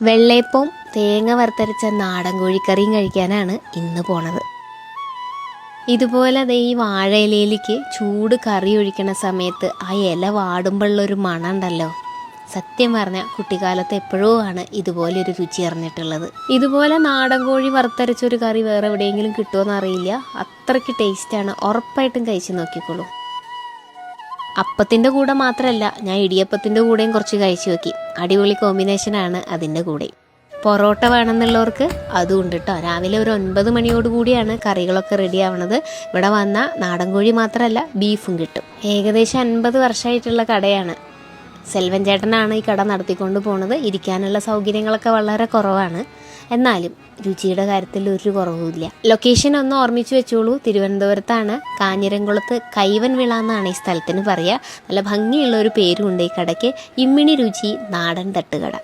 വെള്ളയപ്പവും തേങ്ങ വറുത്തരച്ച നാടൻ കോഴിക്കറിയും കഴിക്കാനാണ് ഇന്ന് പോണത്. ഇതുപോലെ ഈ വാഴയിലയിലേക്ക് ചൂട് കറി ഒഴിക്കണ സമയത്ത് ആ ഇല വാടുമ്പോഴുള്ളൊരു മണം ഉണ്ടല്ലോ, സത്യം പറഞ്ഞാൽ കുട്ടിക്കാലത്ത് എപ്പോഴോ ആണ് ഇതുപോലെ ഒരു രുചി അറിഞ്ഞിട്ടുള്ളത്. ഇതുപോലെ നാടൻ കോഴി വറുത്തരച്ചൊരു കറി വേറെ എവിടെയെങ്കിലും കിട്ടുമോയെന്ന് അറിയില്ല, അത്രയ്ക്ക് ടേസ്റ്റാണ്. ഉറപ്പായിട്ടും കഴിച്ച് നോക്കിക്കോളൂ. അപ്പത്തിൻ്റെ കൂടെ മാത്രമല്ല, ഞാൻ ഇടിയപ്പത്തിൻ്റെ കൂടെയും കുറച്ച് കഴിച്ചു നോക്കി. അടിപൊളി കോമ്പിനേഷനാണ് അതിൻ്റെ കൂടെ. പൊറോട്ട വേണമെന്നുള്ളവർക്ക് അതും ഉണ്ട് കേട്ടോ. രാവിലെ ഒരു 9 മണിയോട് കൂടിയാണ് കറികളൊക്കെ റെഡി ആവണത്. ഇവിടെ വന്ന നാടൻ കോഴി മാത്രമല്ല, ബീഫും കിട്ടും. ഏകദേശം 50 വർഷമായിട്ടുള്ള കടയാണ്. സെൽവൻ ചേട്ടനാണ് ഈ കട നടത്തിക്കൊണ്ട് പോണത്. ഇരിക്കാനുള്ള സൗകര്യങ്ങളൊക്കെ വളരെ കുറവാണ്, എന്നാലും രുചിയുടെ കാര്യത്തിൽ ഒരു കുറവുമില്ല. ലൊക്കേഷൻ ഒന്ന് ഓർമ്മിച്ച് വെച്ചോളൂ, തിരുവനന്തപുരത്താണ്. കാഞ്ഞിരംകുളത്ത് കൈവൻ വിള എന്നാണ് ഈ സ്ഥലത്തിന് പറയുക. നല്ല ഭംഗിയുള്ള ഒരു പേരുണ്ട് ഈ കടയ്ക്ക്, ഇമ്മിണി രുചി നാടൻ തട്ടുകട.